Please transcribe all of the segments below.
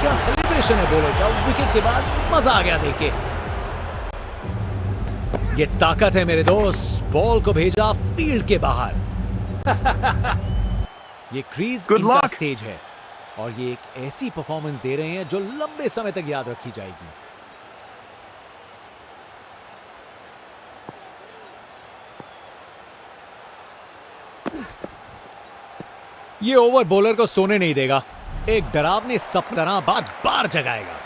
क्या सेलिब्रेशन है बॉलर का विकेट के बाद, मजा आ गया देख के। ये ताकत है मेरे दोस्त, बॉल को भेजा फील्ड के बाहर। ये क्रीज इनका स्टेज है और ये एक ऐसी परफॉर्मेंस दे रहे हैं जो लंबे समय तक याद रखी जाएगी। ये ओवर बॉलर को सोने नहीं देगा, एक डरावने सपना बार बार जगाएगा।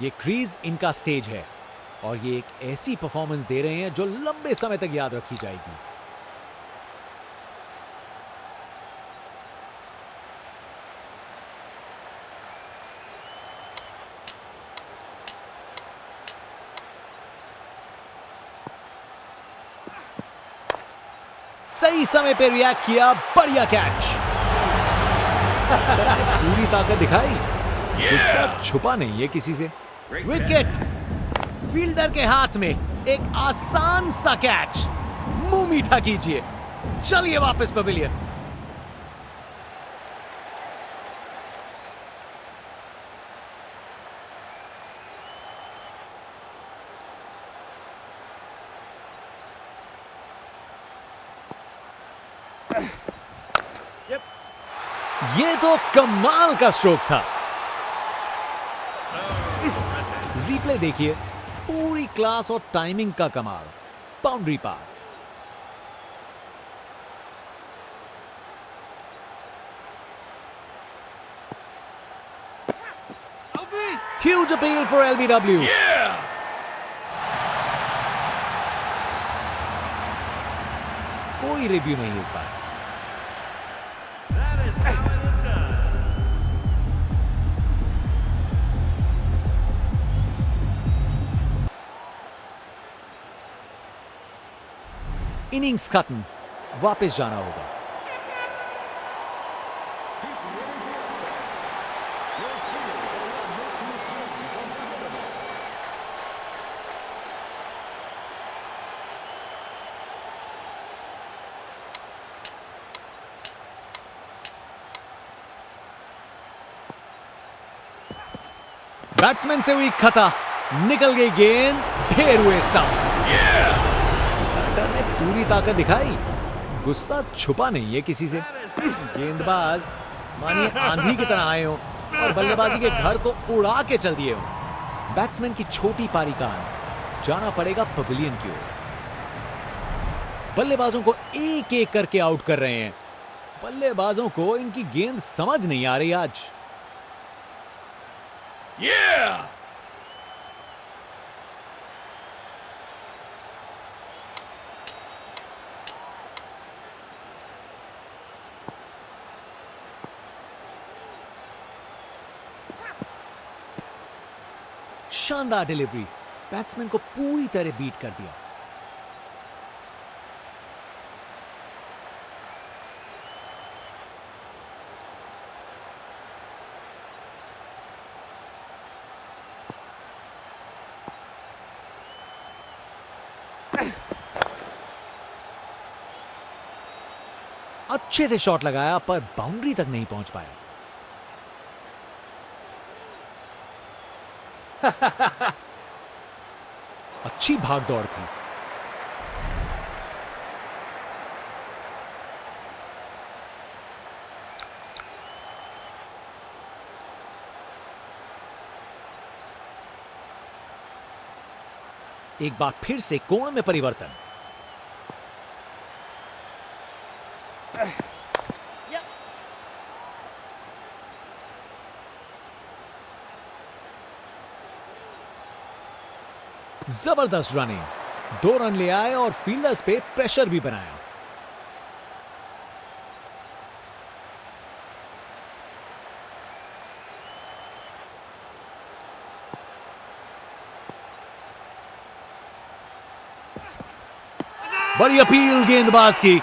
ये क्रीज इनका स्टेज है और ये एक ऐसी परफॉर्मेंस दे रहे हैं जो लंबे समय तक याद रखी जाएगी। सही समय पे रिएक्ट किया, बढ़िया कैच। पूरी ताकत दिखाई, गुस्सा छुपा नहीं है किसी से। विकेट, फील्डर के हाथ में एक आसान सा कैच, मुंह मीठा कीजिए, चलिए वापस पवेलियन। ये तो कमाल का स्ट्रोक था। रिप्ले देखिए, पूरी क्लास और टाइमिंग का कमाल, बाउंड्री पार। Huge appeal for LBW. कोई रिव्यू नहीं इस बार। इनिंग्स खत्म, वापस जाना होगा। बैट्समैन से हुई खता, निकल गई गेंद, फिर हुए स्टंप्स। बैटर ने पूरी ताकत दिखाई, गुस्सा छुपा नहीं है किसी से। गेंदबाज मानिए आंधी की तरह आए हो और बल्लेबाजी के घर को उड़ा के चल दिए हो। बैट्समैन की छोटी पारी का अंत, जाना पड़ेगा पवेलियन की ओर। बल्लेबाजों को एक एक करके आउट कर रहे हैं। बल्लेबाजों को इनकी गेंद समझ नहीं आ रही आज। शानदार डिलीवरी, बैट्समैन को पूरी तरह बीट कर दिया। अच्छे से शॉट लगाया पर बाउंड्री तक नहीं पहुंच पाया। अच्छी भागदौड़ थी। एक बार फिर से कोण में परिवर्तन। जबरदस्त रनिंग, 2 रन ले आए और फील्डर्स पे प्रेशर भी बनाया। बड़ी अपील गेंदबाज की।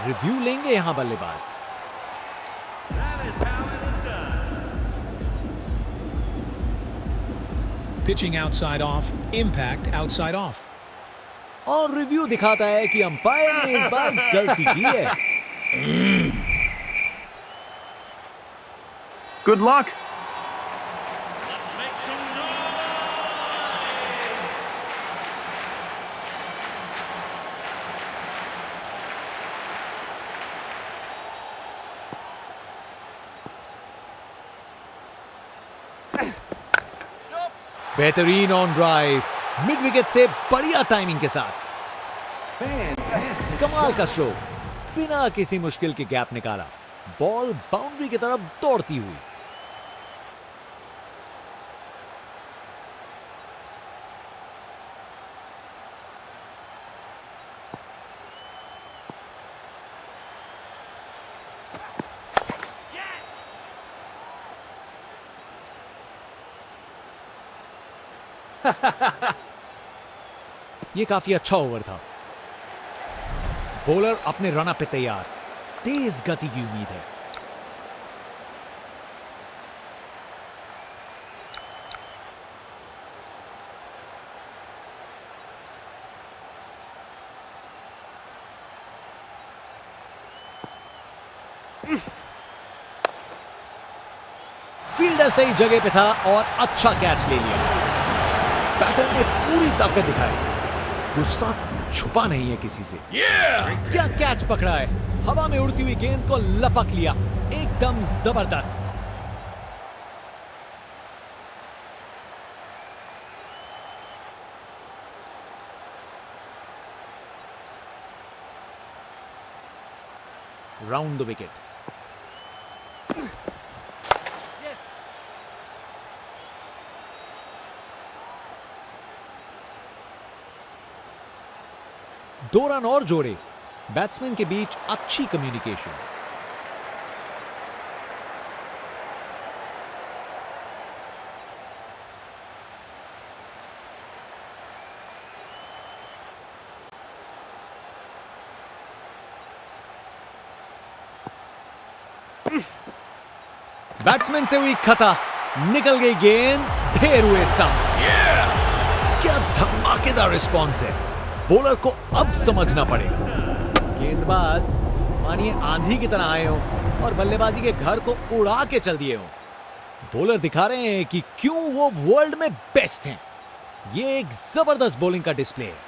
रिव्यू लेंगे यहां बल्लेबाज। Pitching outside off, impact outside off. और रिव्यू दिखाता है कि अंपायर ने इस बार गलती की है। Good luck. बेहतरीन ऑन ड्राइव, मिड विकेट से बढ़िया टाइमिंग के साथ। कमाल का स्ट्रोक, बिना किसी मुश्किल के गैप निकाला, बॉल बाउंड्री की तरफ दौड़ती हुई। ये काफी अच्छा ओवर था। बॉलर अपने रन अप पे तैयार, तेज गति की उम्मीद है। फील्डर सही जगह पे था और अच्छा कैच ले लिया। बैटर ने पूरी ताकत दिखाई, गुस्सा छुपा नहीं है किसी से। क्या कैच पकड़ा है, हवा में उड़ती हुई गेंद को लपक लिया, एकदम जबरदस्त। Round the wicket. दो रन और जोड़े, बैट्समैन के बीच अच्छी कम्युनिकेशन। बैट्समैन से हुई खता, निकल गई गेंद, ढेर हुए स्टंप्स। क्या धमाकेदार रिस्पॉन्स है, बॉलर को अब समझना पड़ेगा। गेंदबाज मानिए आंधी की तरह आए हो और बल्लेबाजी के घर को उड़ा के चल दिए हो। बॉलर दिखा रहे हैं कि क्यों वो वर्ल्ड में बेस्ट हैं। ये एक जबरदस्त बॉलिंग का डिस्प्ले है।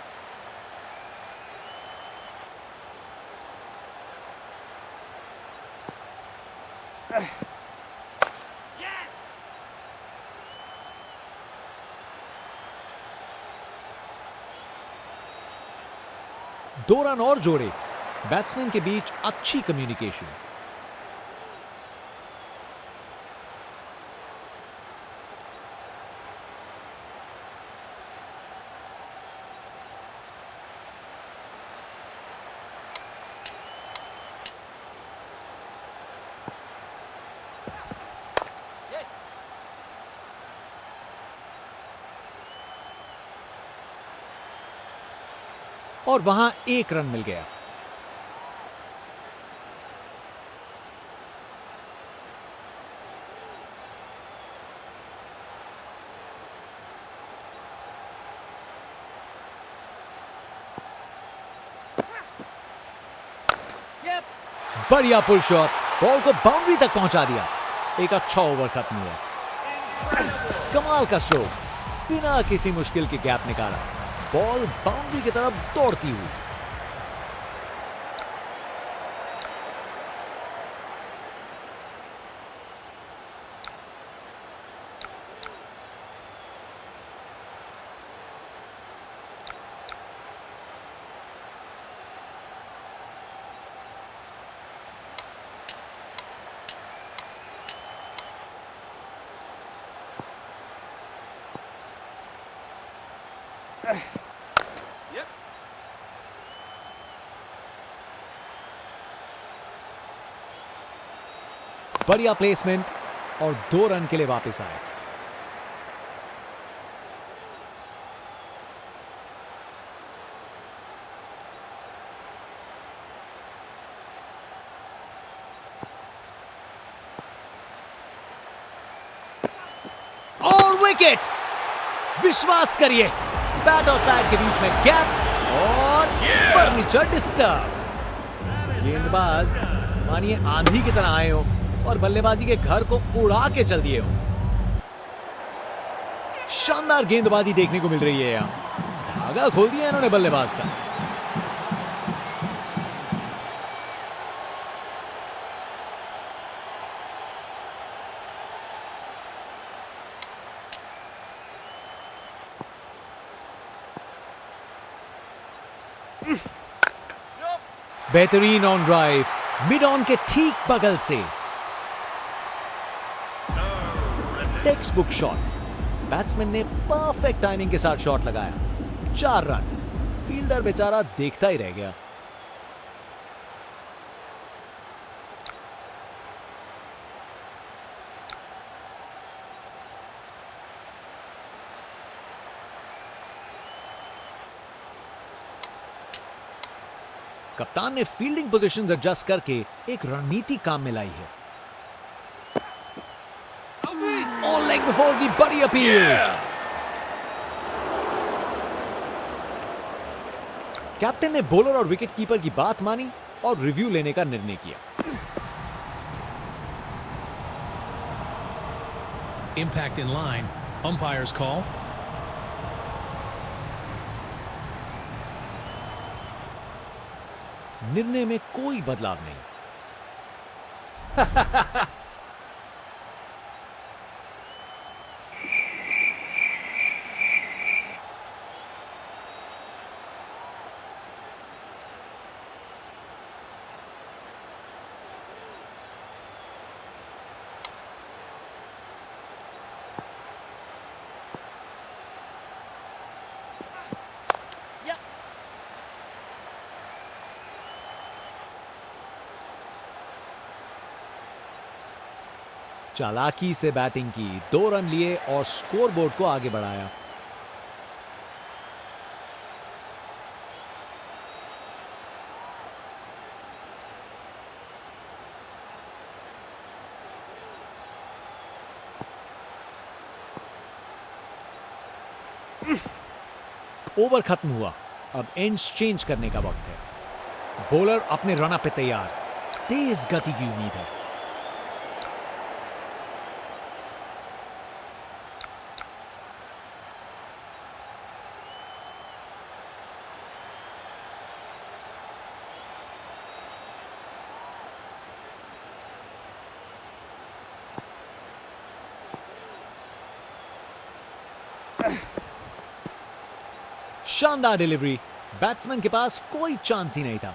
दो रन और जोड़े, बैट्समैन के बीच अच्छी कम्युनिकेशन। और वहां एक रन मिल गया। बढ़िया पुल शॉट, बॉल को बाउंड्री तक पहुंचा दिया। एक अच्छा ओवर खत्म हुआ। कमाल का स्ट्रोक, बिना किसी मुश्किल के गैप निकाला, बॉल बाउंड्री की तरफ दौड़ती हुई। बढ़िया प्लेसमेंट और 2 रन के लिए वापस आए। और विकेट। विश्वास करिए, बैट और पैड के बीच में गैप और फर्नीचर डिस्टर्ब। गेंदबाज मानिए आंधी की तरह आए हो और बल्लेबाजी के घर को उड़ा के चल दिए हो। शानदार गेंदबाजी देखने को मिल रही है यहां। धागा खोल दिया इन्होंने बल्लेबाज का। बेहतरीन ऑन ड्राइव, मिड ऑन के ठीक बगल से। Text book shot. बैट्समैन ने परफेक्ट टाइमिंग के साथ शॉट लगाया। 4 रन। फील्डर बेचारा देखता ही रह गया। कप्तान ने फील्डिंग पोजीशंस एडजस्ट करके एक रणनीति काम में लाई है। ऑन लेग बिफोर की बड़ी अपील। कैप्टन ने बॉलर और विकेट कीपर की बात मानी और रिव्यू लेने का निर्णय किया। Impact in line. Umpire's call. निर्णय में कोई बदलाव नहीं। चालाकी से बैटिंग की, 2 रन लिए और स्कोरबोर्ड को आगे बढ़ाया। ओवर खत्म हुआ। अब एंड्स चेंज करने का वक्त है। बॉलर अपने रन अप पे तैयार। तेज गति की उम्मीद है। शानदार डिलीवरी। बैट्समैन के पास कोई चांस ही नहीं था।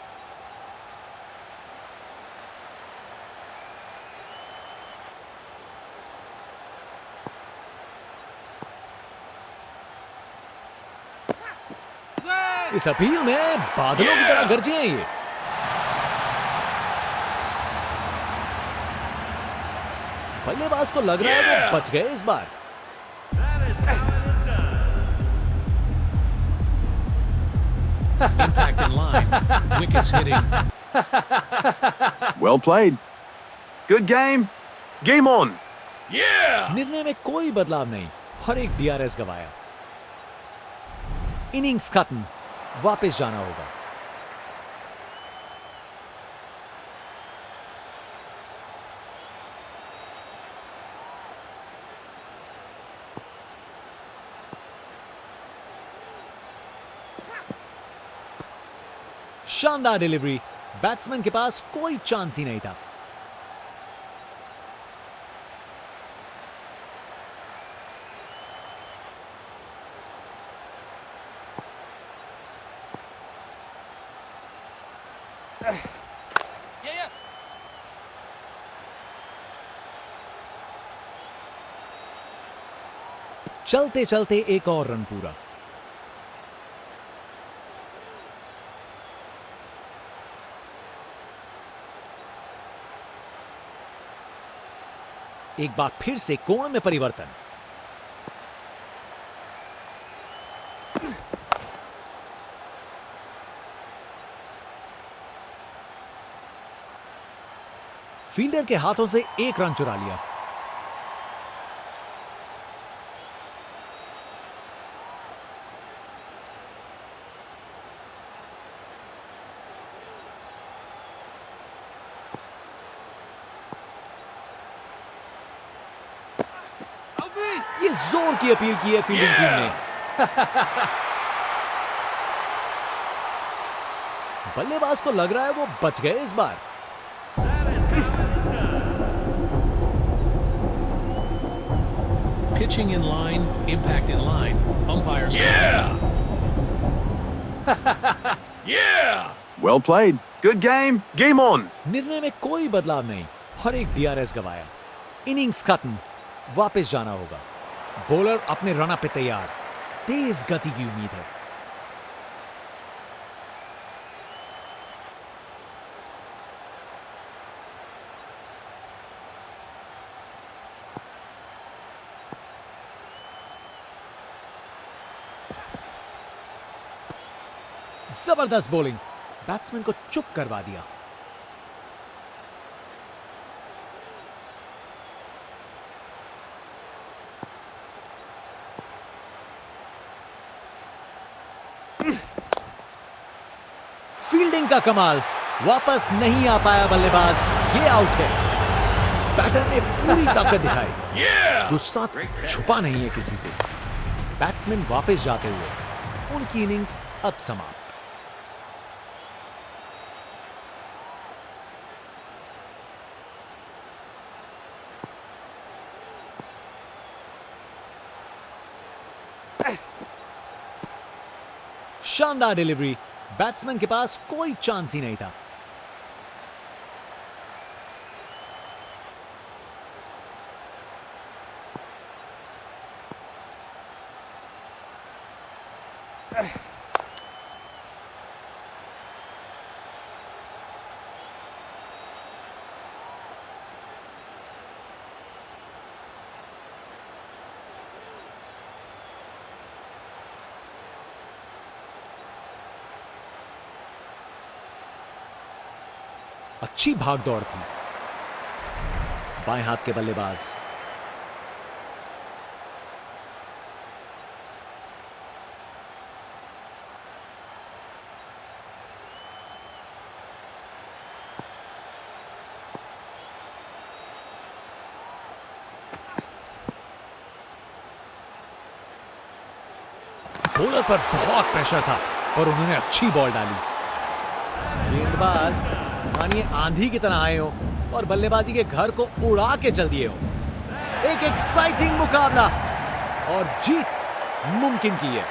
इस अपील में बादलों की तरह गरजे हैं ये। बल्लेबाज को लग रहा है वो बच गए इस बार। Impact in line. Wickets hitting. Well played. Good game. Game on. निर्णय में कोई बदलाव नहीं और एक DRS गवाया। इनिंग्स खत्म। वापस जाना होगा। शानदार डिलीवरी। बैट्समैन के पास कोई चांस ही नहीं था। चलते चलते एक और रन पूरा। एक बार फिर से कोण में परिवर्तन। फील्डर के हाथों से एक रन चुरा लिया। ये जोर की अपील की है फील्डिंग टीम ने। बल्लेबाज को लग रहा है वो बच गए इस बार। Pitching in line, impact in line. Umpires. Yeah! Well played. Good game. Game on. निर्णय में कोई बदलाव नहीं और एक डीआरएस गवाया। इनिंग्स खत्म, वापस जाना होगा। बॉलर अपने रनअप पे तैयार, तेज गति की उम्मीद है। जबरदस्त बॉलिंग, बैट्समैन को चुप करवा दिया। फील्डिंग का कमाल, वापस नहीं आ पाया बल्लेबाज, ये आउट है। बैटर ने पूरी ताकत दिखाई। गुस्सा छुपा नहीं है किसी से। बैट्समैन वापस जाते हुए, उनकी इनिंग्स अब समाप्त। शानदार डिलीवरी, बैट्समैन के पास कोई चांस ही नहीं था। अच्छी भाग दौड़ थी। बाएं हाथ के बल्लेबाज बॉलर पर बहुत प्रेशर था और उन्होंने अच्छी बॉल डाली। गेंदबाज मानिए आंधी की तरह आए हो और बल्लेबाजी के घर को उड़ा के चल दिए हो। एक एक्साइटिंग मुकाबला और जीत मुमकिन की है।